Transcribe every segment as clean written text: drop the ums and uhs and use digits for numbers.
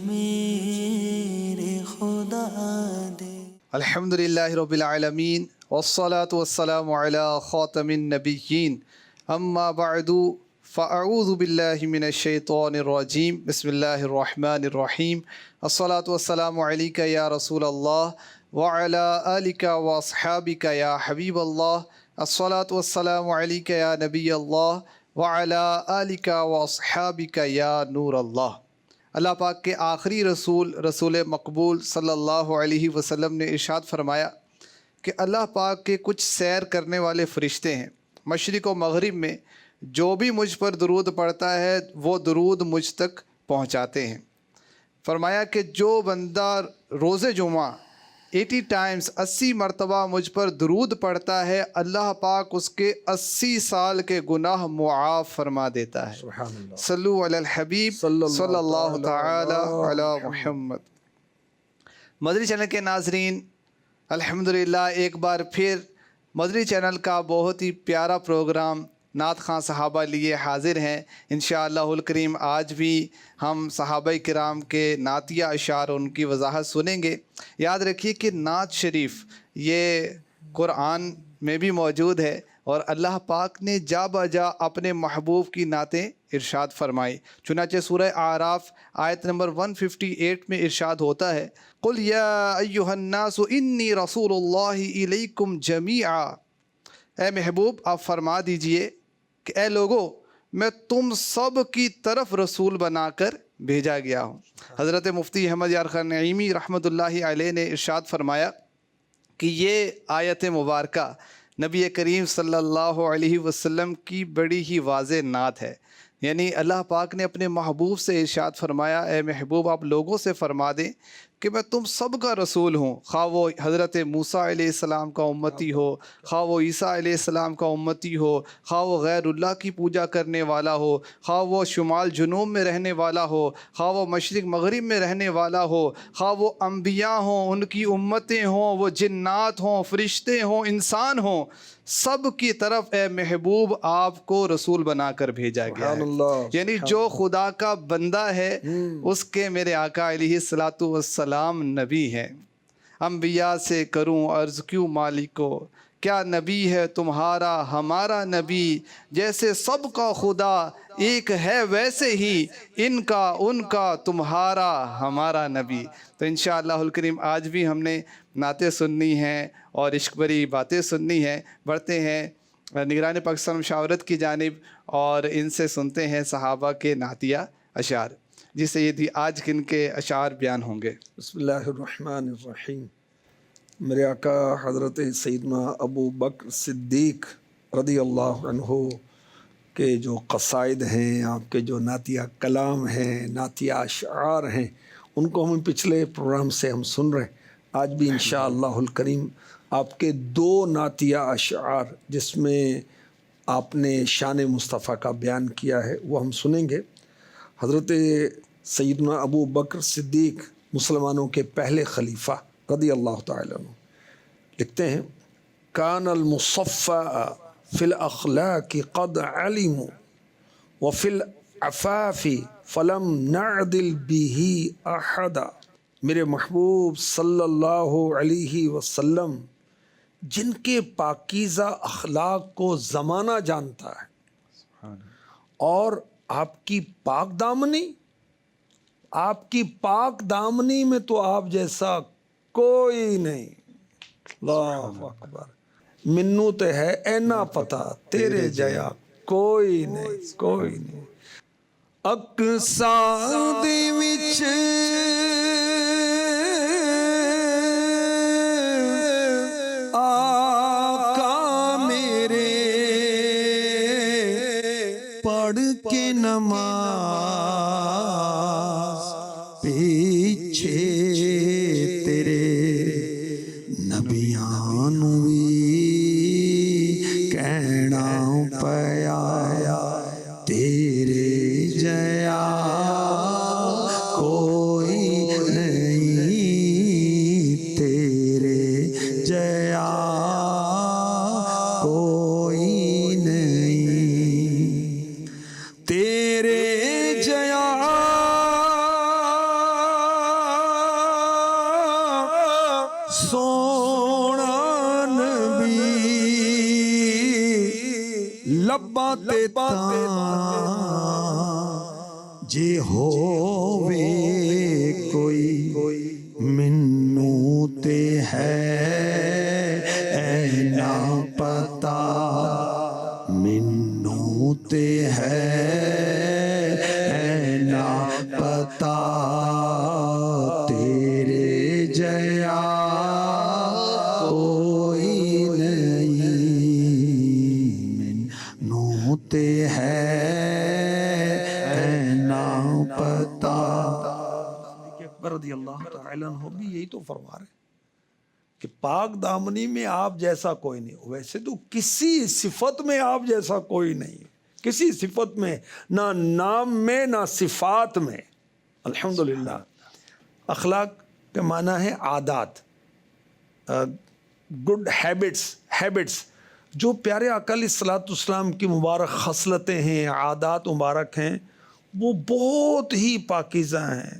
میرے خدا دے۔ الحمدللہ رب العالمین والصلاة والسلام علی خاتم النبیین اما بعد فاعوذ باللہ من الشیطان الرجیم بسم اللہ الرحمن الرحیم الصلاة والسلام علیکہ یا رسول اللہ وعلی آلک واصحابک یا حبیب اللہ الصلاة والسلام علیکہ یا نبی اللہ وعلی آلک واصحابک یا نور اللہ۔ اللہ پاک کے آخری رسول مقبول صلی اللہ علیہ وسلم نے ارشاد فرمایا کہ اللہ پاک کے کچھ سیر کرنے والے فرشتے ہیں، مشرق و مغرب میں جو بھی مجھ پر درود پڑھتا ہے وہ درود مجھ تک پہنچاتے ہیں۔ فرمایا کہ جو بندہ روز جمعہ 80 ٹائمز 80 مرتبہ مجھ پر درود پڑھتا ہے، اللہ پاک اس کے 80 سال کے گناہ معاف فرما دیتا ہے۔ سبحان اللہ۔ صلو علی الحبیب صلی اللہ تعالی علی محمد۔ مدری چینل کے ناظرین، الحمدللہ ایک بار پھر مدری چینل کا بہت ہی پیارا پروگرام نعت خواں صحابہ لیے حاضر ہیں۔ انشاءاللہ الکریم آج بھی ہم صحابہ کرام کے نعتیہ اشعار ان کی وضاحت سنیں گے۔ یاد رکھیے کہ نعت شریف یہ قرآن میں بھی موجود ہے اور اللہ پاک نے جا بجا اپنے محبوب کی نعتیں ارشاد فرمائی۔ چنانچہ سورہ اعراف آیت نمبر 158 میں ارشاد ہوتا ہے، قُلْ يَا أَيُّهَا النَّاسُ إِنِّي رَسُولُ اللَّهِ إِلَيْكُمْ جَمِيعًا۔ اے محبوب آپ فرما دیجئے کہ اے لوگو میں تم سب کی طرف رسول بنا کر بھیجا گیا ہوں۔ حضرت مفتی احمد یار خان نعیمی رحمۃ اللہ علیہ نے ارشاد فرمایا کہ یہ آیت مبارکہ نبی کریم صلی اللہ علیہ وسلم کی بڑی ہی واضح نعت ہے۔ یعنی اللہ پاک نے اپنے محبوب سے ارشاد فرمایا، اے محبوب آپ لوگوں سے فرما دیں کہ میں تم سب کا رسول ہوں، خواہ وہ حضرت موسیٰ علیہ السلام کا امتی ہو، خواہ وہ عیسیٰ علیہ السلام کا امتی ہو، خواہ وہ غیر اللہ کی پوجا کرنے والا ہو، خواہ وہ شمال جنوب میں رہنے والا ہو، خواہ وہ مشرق مغرب میں رہنے والا ہو، خواہ وہ انبیاء ہوں، ان کی امتیں ہوں، وہ جنات ہوں، فرشتے ہوں، انسان ہوں، سب کی طرف اے محبوب آپ کو رسول بنا کر بھیجا گیا ہے۔ یعنی جو خدا کا بندہ ہے اس کے میرے آقا علیہ الصلاۃ والسلام نبی ہیں۔ انبیاء سے کروں عرض کیوں مالکو، کیا نبی ہے تمہارا ہمارا نبی، جیسے سب کا خدا ایک ہے ویسے ہی ان کا تمہارا ہمارا نبی۔ تو انشاءاللہ الکریم آج بھی ہم نے نعتیں سننی ہیں اور عشق بری باتیں سننی ہیں۔ بڑھتے ہیں نگران پاکستان مشاورت کی جانب اور ان سے سنتے ہیں صحابہ کے نعتیہ اشعار۔ جی سیدی آج کن کے اشعار بیان ہوں گے؟ بسم اللہ الرحمن الرحیم۔ میرے آقا حضرت سیدنا ابو بکر صدیق رضی اللہ عنہ کے جو قصائد ہیں، آپ کے جو نعتیہ کلام ہیں، نعتیہ اشعار ہیں، ان کو ہم پچھلے پروگرام سے ہم سن رہے ہیں۔ آج بھی انشاءاللہ الکریم آپ کے 2 نعتیہ اشعار جس میں آپ نے شان مصطفیٰ کا بیان کیا ہے وہ ہم سنیں گے۔ حضرت سیدنا ابو بکر صدیق مسلمانوں کے پہلے خلیفہ رضی اللہ تعالیٰ عنہ لکھتے ہیں، کان المصفى فی الاخلاق قد علموا وفی العفاف فلم نعدل به احدا۔ میرے محبوب صلی اللہ علیہ وسلم جن کے پاکیزہ اخلاق کو زمانہ جانتا ہے اور آپ کی پاک دامنی میں تو آپ جیسا کوئی نہیں۔ اللہ اکبر۔ منو تے ہے اینا پتا تیرے جیا کوئی نہیں۔ اقصا دے وچ آقا میرے پڑھ کے نماز پیچھے تیرے نبیاں نوں وی کہنا پیا تیرے جیا کوئی نہیں، تیرے جیا کوئی نہیں، تیرے جیا سونا نبی لباں تے جے ہووے کوئی منوں تے ہے نہ پتا منوں تے ہے نہ پتا تیرے جیا کوئی نہیں منوں تے ہے نہ پتا۔ اکبر رضی اللہ تعالیٰ عنہ بھی یہی تو فرما رہے کہ پاک دامنی میں آپ جیسا کوئی نہیں۔ ویسے تو کسی صفت میں آپ جیسا کوئی نہیں، کسی صفت میں، نہ نام میں نہ صفات میں۔ الحمدللہ۔ اخلاق کا معنی ہے عادات، گڈ ہیبٹس جو پیارے آقا علیہ الصلوۃ والسلام کی مبارک خصلتیں ہیں، عادات مبارک ہیں، وہ بہت ہی پاکیزہ ہیں۔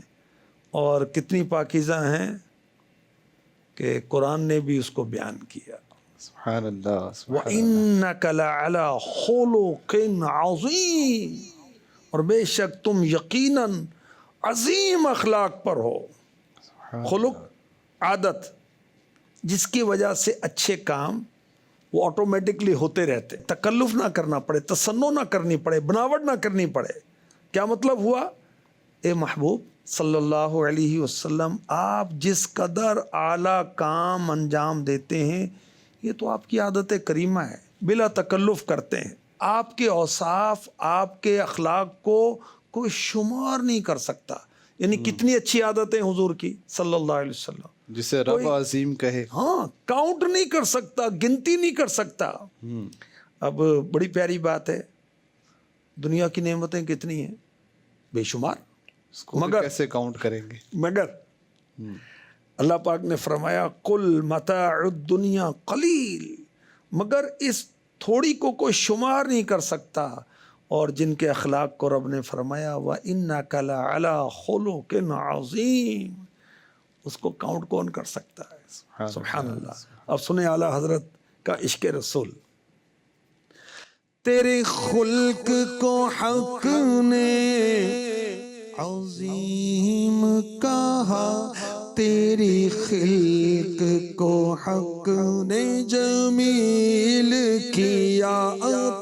اور کتنی پاکیزہ ہیں کہ قرآن نے بھی اس کو بیان کیا۔ سبحان اللہ، وَإِنَّكَ لَعَلَىٰ خُلُقٍ عَظِيمٍ، اور بے شک تم یقیناً عظیم اخلاق پر ہو۔ خلق عادت جس کی وجہ سے اچھے کام وہ آٹومیٹکلی ہوتے رہتے، تکلف نہ کرنا پڑے، تصنع نہ کرنی پڑے، بناوٹ نہ کرنی پڑے۔ کیا مطلب ہوا؟ اے محبوب صلی اللہ علیہ وسلم، آپ جس قدر اعلیٰ کام انجام دیتے ہیں یہ تو آپ کی عادت کریمہ ہے، بلا تکلف کرتے ہیں۔ آپ کے اوصاف، آپ کے اخلاق کو کوئی شمار نہیں کر سکتا۔ یعنی کتنی اچھی عادتیں حضور کی صلی اللہ علیہ وسلم، جسے رب عظیم کہے، ہاں کاؤنٹ نہیں کر سکتا، گنتی نہیں کر سکتا۔ اب بڑی پیاری بات ہے، دنیا کی نعمتیں کتنی ہیں، بے شمار، اس کو مگر کیسے کاؤنٹ کریں گے؟ مگر اللہ پاک نے فرمایا قل متاع الدنیا قلیل، مگر اس تھوڑی کو کوئی شمار نہیں کر سکتا۔ اور جن کے اخلاق کو رب نے فرمایا وَإِنَّكَ لَعَلَىٰ خُلُقٍ عَظِيمٍ، اس کو کاؤنٹ کون کر سکتا ہے؟ سبحان اللہ۔ اب سنیں اعلیٰ حضرت کا عشق رسول۔ تیرے خلق کو حق نے عظیم کہا، تیری خلق کو حق نے جمیل کیا،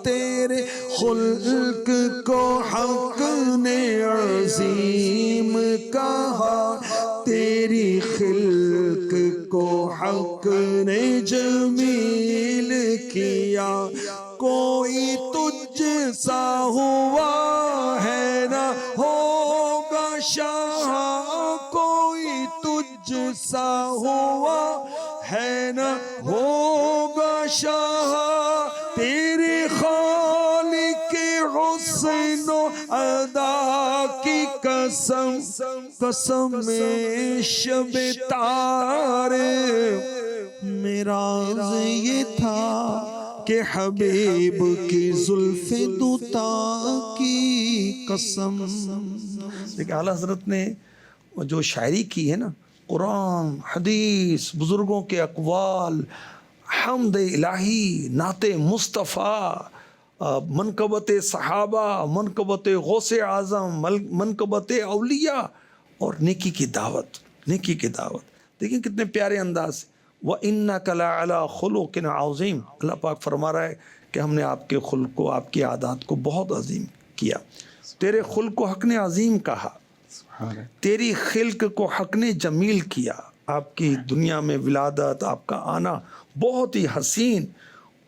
تیرے خلق کو حق نے عظیم کہا، تیری خلق کو حق نے جمیل کیا، کوئی تجھ سا ہوا ہے نہ ہوگا شاہ، کوئی تجھ سا ہوا ہے نہ ہوگا شاہ، تیرے خالق حسن و ادا کی قسم، قسم شب تارے، میرا عرض یہ تھا کہ حبیب کی زلف دوتا کی قسم۔ دیکھیں اعلیٰ حضرت نے جو شاعری کی ہے نا، قرآن، حدیث، بزرگوں کے اقوال، حمد الہی، نعت مصطفیٰ، منقبت صحابہ، منقبت غوث اعظم، منقبت اولیاء، اور نیکی کی دعوت، نیکی کی دعوت۔ دیکھیں کتنے پیارے انداز۔ وَإِنَّكَ لَعَلَىٰ خُلُقٍ عَظِيمٍ، اللہ پاک فرما رہا ہے کہ ہم نے آپ کے خلق کو، آپ کی عادات کو بہت عظیم کیا۔ تیرے خلق کو حق نے عظیم کہا، تیری خلق کو حق نے جمیل کیا، آپ کی دنیا میں ولادت، آپ کا آنا بہت ہی حسین،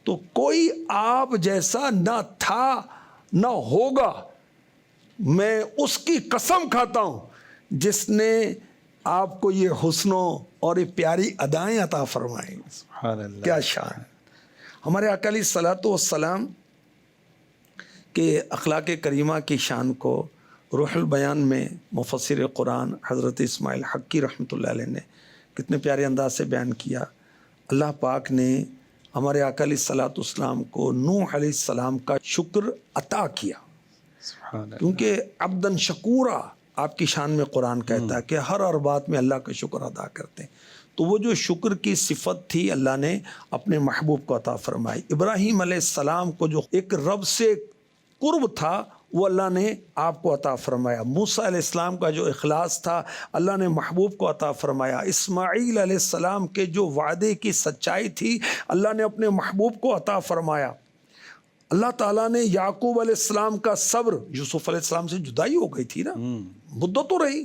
تو کوئی آپ جیسا نہ تھا نہ ہوگا۔ میں اس کی قسم کھاتا ہوں جس نے آپ کو یہ حسنوں اور یہ پیاری ادائیں عطا فرمائیں۔ سبحان اللہ، کیا شان۔ ہمارے آقا علیہ الصلوۃ والسلام کے اخلاق کریمہ کی شان کو روح البیان میں مفسر قرآن حضرت اسماعیل حقی رحمۃ اللہ علیہ نے کتنے پیارے انداز سے بیان کیا۔ اللہ پاک نے ہمارے آقا علیہ الصلوۃ والسلام کو نوح علیہ السلام کا شکر عطا کیا، کیونکہ عبداً شکورا آپ کی شان میں قرآن کہتا ہے کہ ہر بات میں اللہ کا شکر ادا کرتے ہیں۔ تو وہ جو شکر کی صفت تھی اللہ نے اپنے محبوب کو عطا فرمائی. ابراہیم علیہ السلام کو جو ایک رب سے قرب تھا وہ اللہ نے آپ کو عطا فرمایا. موسیٰ علیہ السلام کا جو اخلاص تھا اللہ نے محبوب کو عطا فرمایا. اسماعیل علیہ السلام کے جو وعدے کی سچائی تھی اللہ نے اپنے محبوب کو عطا فرمایا. اللہ تعالیٰ نے یعقوب علیہ السلام کا صبر، یوسف علیہ السلام سے جدائی ہو گئی تھی نا، مدت تو رہی،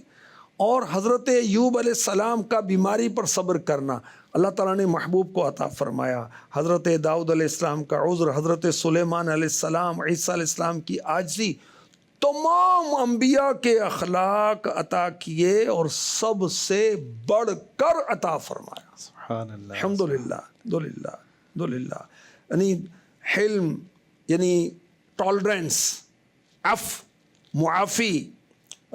اور حضرت ایوب علیہ السلام کا بیماری پر صبر کرنا اللہ تعالیٰ نے محبوب کو عطا فرمایا. حضرت داؤد علیہ السلام کا عذر، حضرت سلیمان علیہ السلام، عیسیٰ علیہ السلام کی عاجزی، تمام انبیاء کے اخلاق عطا کیے اور سب سے بڑھ کر عطا فرمایا. سبحان اللہ. الحمدللہ الحمدللہ الحمدللہ. یعنی حلم، یعنی ٹالرنس، عفو، معافی،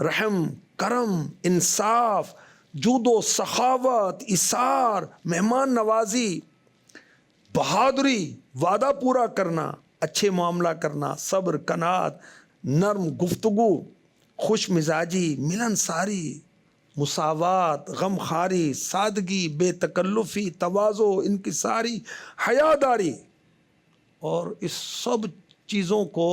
رحم، کرم، انصاف، جود و سخاوت، ایثار، مہمان نوازی، بہادری، وعدہ پورا کرنا، اچھے معاملہ کرنا، صبر، قناعت، نرم گفتگو، خوش مزاجی، ملنساری، مساوات، غمخواری، سادگی، بے تکلفی، تواضع، انکساری، حیاداری، اور اس سب چیزوں کو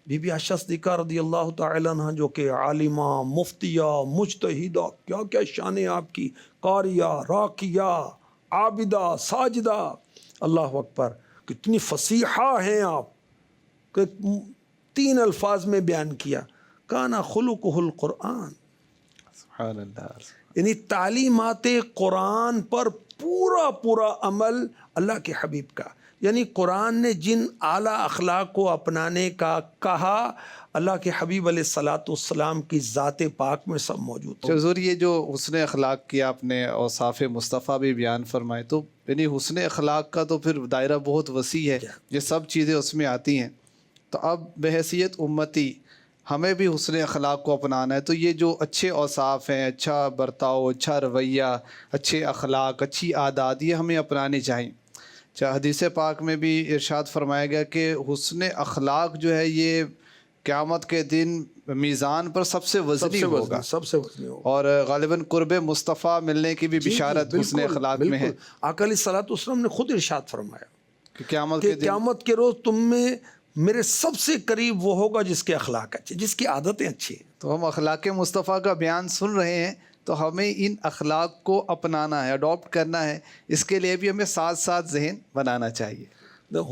بی بی عائشہ صدیقہ رضی اللہ تعالی عنہ جو کہ عالمہ، مفتیہ، مجتہدہ، کیا کیا شان ہے آپ کی، قاریہ، راقیہ، عابدہ، ساجدہ، اللہ اکبر، کتنی فصیحہ ہیں آپ، کہ 3 الفاظ میں بیان کیا، کانا خلقہ القرآن. سبحان اللہ. یعنی تعلیمات قرآن پر پورا پورا عمل اللہ کے حبیب کا. یعنی قرآن نے جن اعلیٰ اخلاق کو اپنانے کا کہا اللہ کے حبیب علیہ الصلاۃ والسلام کی ذات پاک میں سب موجود ہے. حضور یہ جو حسن اخلاق کی آپ نے اوصاف مصطفیٰ بھی بیان فرمائے، تو یعنی حسن اخلاق کا تو پھر دائرہ بہت وسیع ہے، یہ سب چیزیں اس میں آتی ہیں. تو اب بحیثیت امتی ہمیں بھی حسن اخلاق کو اپنانا ہے. تو یہ جو اچھے اوصاف ہیں، اچھا برتاؤ، اچھا رویہ، اچھے اخلاق، اچھی عادات، یہ ہمیں اپنانے چاہیے. حدیث پاک میں بھی ارشاد فرمایا گیا کہ حسن اخلاق جو ہے یہ قیامت کے دن میزان پر سب سے وزنی ہوگا، سب سے وزنی ہوگا، اور غالباً قرب مصطفیٰ ملنے کی بھی بشارت حسن اخلاق میں ہے. آقا علیہ الصلوۃ والسلام نے خود ارشاد فرمایا کہ قیامت کہ کے دن قیامت کے روز تم میں میرے سب سے قریب وہ ہوگا جس کے اخلاق اچھے، جس کی عادتیں اچھی ہیں. تو ہم اخلاق مصطفیٰ کا بیان سن رہے ہیں تو ہمیں ان اخلاق کو اپنانا ہے، اڈاپٹ کرنا ہے. اس کے لیے بھی ہمیں ساتھ ساتھ ذہن بنانا چاہیے.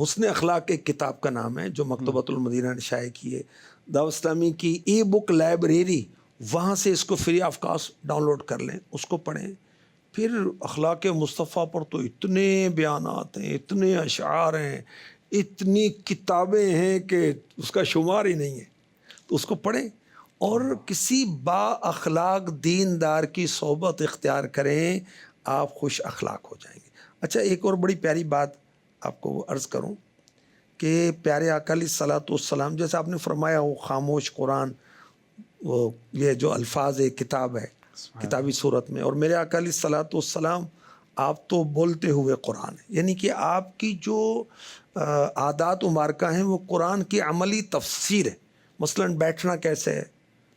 حسن اخلاق ایک کتاب کا نام ہے جو مکتبۃ المدینہ نے شائع کی ہے، دعوت اسلامی کی ای بک لائبریری، وہاں سے اس کو free of cost download کر لیں، اس کو پڑھیں. پھر اخلاق مصطفیٰ پر تو اتنے بیانات ہیں، اتنے اشعار ہیں، اتنی کتابیں ہیں کہ اس کا شمار ہی نہیں ہے. تو اس کو پڑھیں اور کسی با اخلاق دیندار کی صحبت اختیار کریں، آپ خوش اخلاق ہو جائیں گے. اچھا، ایک اور بڑی پیاری بات آپ کو عرض کروں کہ پیارے آقا علیہ الصلوۃ والسلام، جیسے آپ نے فرمایا وہ خاموش قرآن، وہ یہ جو الفاظ کتاب ہے کتابی صورت میں، اور میرے آقا علیہ الصلوۃ والسلام آپ تو بولتے ہوئے قرآن ہے. یعنی کہ آپ کی جو عادات و مارکہ ہیں وہ قرآن کی عملی تفسیر ہے. مثلا بیٹھنا کیسے ہے،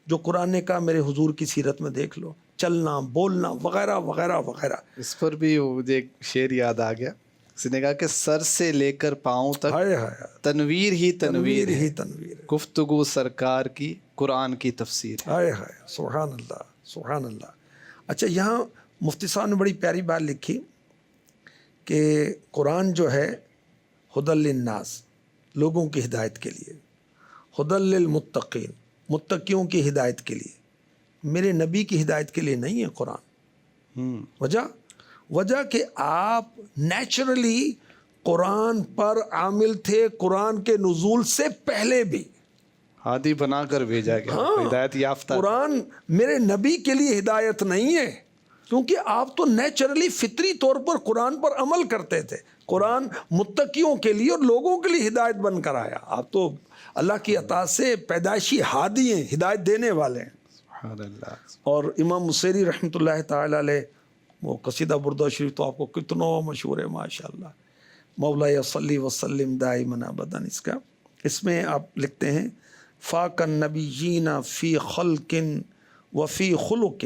جو قرآن نے کہا میرے حضور کی سیرت میں دیکھ لو، چلنا، بولنا، وغیرہ وغیرہ وغیرہ. اس پر بھی ایک شعر یاد آ گیا، اس نے کہا کہ سر سے لے کر پاؤں تک تنویر ہی تنویر ہے، گفتگو سرکار کی قرآن کی تفسیر ہے. ہائے ہائے، سبحان اللہ سبحان اللہ. اچھا، یہاں مفتی صاحب نے بڑی پیاری بات لکھی کہ قرآن جو ہے ہدی للناس، لوگوں کی ہدایت کے لیے، ہدی للمتقین، متقیوں کی ہدایت کے لیے. میرے نبی کی ہدایت کے لیے نہیں ہے قرآن. وجہ کہ آپ نیچرلی قرآن پر عامل تھے، قرآن کے نزول سے پہلے بھی ہادی بنا کر بھیجا گیا، ہدایت یافتہ. قرآن میرے نبی کے لیے ہدایت نہیں ہے، کیونکہ آپ تو نیچرلی فطری طور پر قرآن پر عمل کرتے تھے. قرآن متقیوں کے لیے اور لوگوں کے لیے ہدایت بن کر آیا. آپ تو اللہ کی عطا سے پیدائشی ہادی ہیں، ہدایت دینے والے ہیں. سبحان اللہ. اور امام مصیری رحمۃ اللہ تعالی علیہ، وہ قصیدہ بردہ شریف تو آپ کو کتنا مشہور ہے ماشاءاللہ، مولا صلی وسلم دائما ابدا. اس میں آپ لکھتے ہیں فاق النبیین فی خلق وفی خلق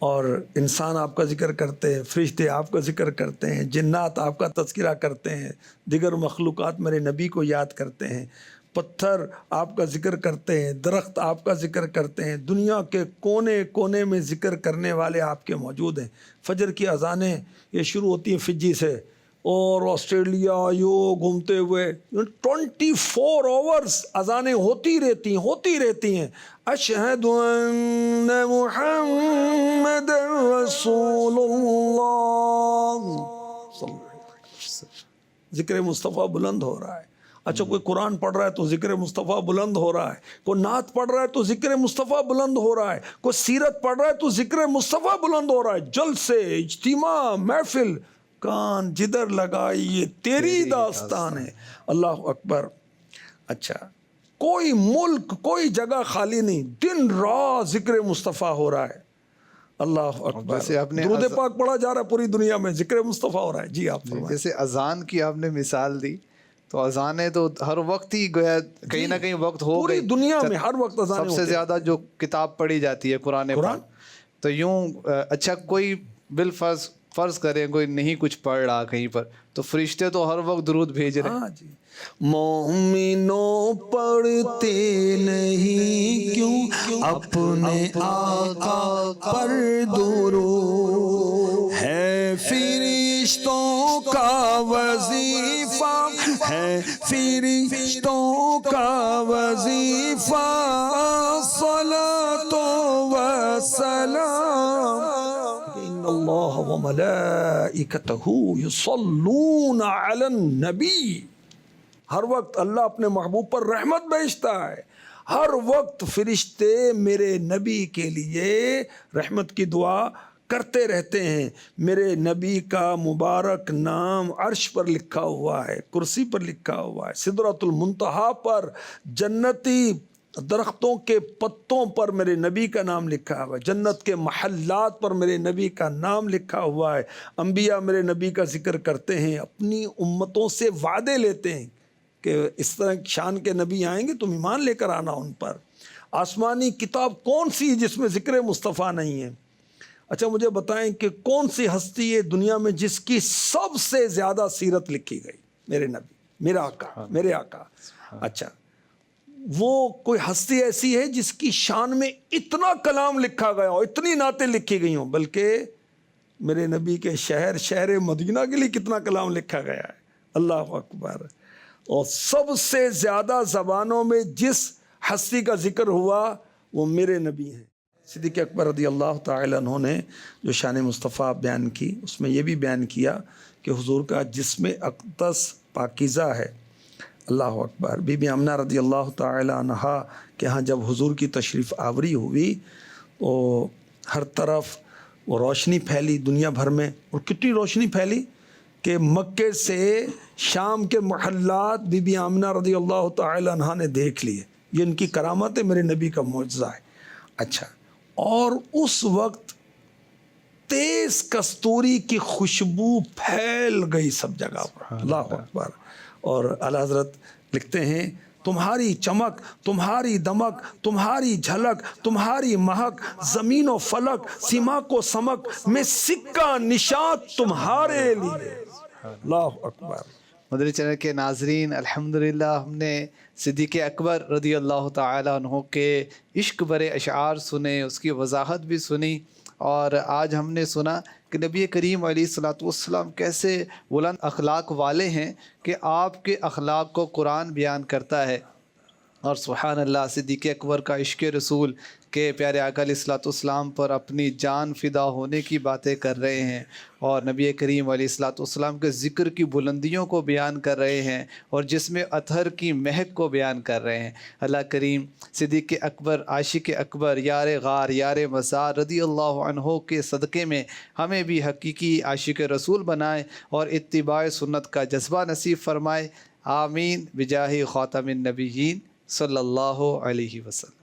اور انسان آپ کا ذکر کرتے ہیں، فرشتے آپ کا ذکر کرتے ہیں، جنات آپ کا تذکرہ کرتے ہیں، دیگر مخلوقات میرے نبی کو یاد کرتے ہیں، پتھر آپ کا ذکر کرتے ہیں، درخت آپ کا ذکر کرتے ہیں، دنیا کے کونے کونے میں ذکر کرنے والے آپ کے موجود ہیں۔ فجر کی اذانیں یہ شروع ہوتی ہیں فجی سے، اور آسٹریلیا گھومتے ہوئے 24 آورس اذانیں ہوتی رہتی ہیں۔ اشہد ان محمد رسول اللہ، ذکر مصطفیٰ بلند ہو رہا ہے۔ اچھا، کوئی قرآن پڑھ رہا ہے تو ذکر مصطفیٰ بلند ہو رہا ہے، کوئی نعت پڑھ رہا ہے تو ذکر مصطفیٰ بلند ہو رہا ہے، کوئی سیرت پڑھ رہا ہے تو ذکر مصطفیٰ بلند ہو رہا ہے۔ جلسے، اجتماع، محفل، کان جدھر لگائی یہ تیری داستان ہے۔ اللہ اکبر۔ اچھا، کوئی ملک، کوئی جگہ خالی نہیں، دن رات ذکر مصطفیٰ ہو رہا ہے۔ اللہ اکبر۔ جیسے آپ نے درود پاک پڑھا جا رہا ہے پوری دنیا میں، ذکر مصطفیٰ ہو رہا ہے۔ جی آپ فرمائیں۔ جیسے اذان کی آپ نے مثال دی، تو اذانیں تو ہر وقت ہی گویا کہیں نہ کہیں وقت ہو پوری گئی، دنیا میں ہر وقت اذانیں سب سے زیادہ جو کتاب پڑھی جاتی ہے قرآن پاک۔ تو یوں اچھا، کوئی بالفرض فرض کریں کوئی نہیں کچھ پڑھ رہا کہیں پر، تو فرشتے تو ہر وقت درود بھیج رہے ہیں۔ ہاں جی۔ مومنوں پڑھتے نہیں کیوں اپنے آقا پر درود، ہے فرشتوں کا وظیفہ، ہے فرشتوں کا وظیفہ، صلاۃ و سلام ان اللہ و ملائکتہ یصلون علی النبی۔ ہر وقت اللہ اپنے محبوب پر رحمت بھیجتا ہے، ہر وقت فرشتے میرے نبی کے لیے رحمت کی دعا کرتے رہتے ہیں۔ میرے نبی کا مبارک نام عرش پر لکھا ہوا ہے، کرسی پر لکھا ہوا ہے، سدرۃ المنتہا پر، جنتی درختوں کے پتوں پر میرے نبی کا نام لکھا ہوا ہے، جنت کے محلات پر میرے نبی کا نام لکھا ہوا ہے۔ انبیاء میرے نبی کا ذکر کرتے ہیں، اپنی امتوں سے وعدے لیتے ہیں کہ اس طرح شان کے نبی آئیں گے، تم ایمان لے کر آنا ان پر۔ آسمانی کتاب کون سی جس میں ذکر مصطفیٰ نہیں ہے؟ اچھا مجھے بتائیں کہ کون سی ہستی ہے دنیا میں جس کی سب سے زیادہ سیرت لکھی گئی؟ میرے نبی، میرا آقا، میرے آقا۔ اچھا، وہ کوئی ہستی ایسی ہے جس کی شان میں اتنا کلام لکھا گیا ہو، اتنی نعتیں لکھی گئی ہوں؟ بلکہ میرے نبی کے شہر مدینہ کے لیے کتنا کلام لکھا گیا ہے۔ اللہ اکبر۔ اور سب سے زیادہ زبانوں میں جس ہستی کا ذکر ہوا وہ میرے نبی ہیں۔ صدیق اکبر رضی اللہ تعالی عنہ نے جو شان مصطفیٰ بیان کی، اس میں یہ بھی بیان کیا کہ حضور کا جسم اقدس پاکیزہ ہے۔ اللہ اکبر۔ بی بی آمنہ رضی اللہ تعالی عنہا کہ ہاں جب حضور کی تشریف آوری ہوئی تو ہر طرف وہ روشنی پھیلی دنیا بھر میں، اور کتنی روشنی پھیلی کہ مکے سے شام کے محلات بی بی آمنہ رضی اللہ تعالی عنہا نے دیکھ لیے۔ یہ ان کی کرامت ہے، میرے نبی کا معجزہ ہے۔ اچھا، اور اس وقت تیز کستوری کی خوشبو پھیل گئی سب جگہ پر۔ اللہ اکبر۔ اور اعلیٰ حضرت لکھتے ہیں، تمہاری چمک، تمہاری دمک، تمہاری جھلک، تمہاری مہک، زمین و فلک، سیماک و سمک میں سکہ نشان تمہارے لیے۔ اللہ اکبر۔ مدنی چینل کے ناظرین، الحمدللہ ہم نے صدیق اکبر رضی اللہ تعالی عنہ کے عشق برے اشعار سنے، اس کی وضاحت بھی سنی، اور آج ہم نے سنا کہ نبی کریم علیہ الصلوۃ والسلام کیسے بلند اخلاق والے ہیں کہ آپ کے اخلاق کو قرآن بیان کرتا ہے۔ اور سبحان اللہ، صدیق اکبر کا عشق رسول کے پیارے آقا علیہ الصلوۃ والسلام پر اپنی جان فدا ہونے کی باتیں کر رہے ہیں، اور نبی کریم علیہ الصلوۃ والسلام کے ذکر کی بلندیوں کو بیان کر رہے ہیں، اور جس میں اطہر کی مہک کو بیان کر رہے ہیں۔ اللہ کریم صدیق اکبر، عاشق اکبر، یار غار، یار مزار رضی اللہ عنہ کے صدقے میں ہمیں بھی حقیقی عاشق رسول بنائے اور اتباع سنت کا جذبہ نصیب فرمائے۔ آمین بجاہ خاتم النبیین صلی اللہ علیہ وسلم۔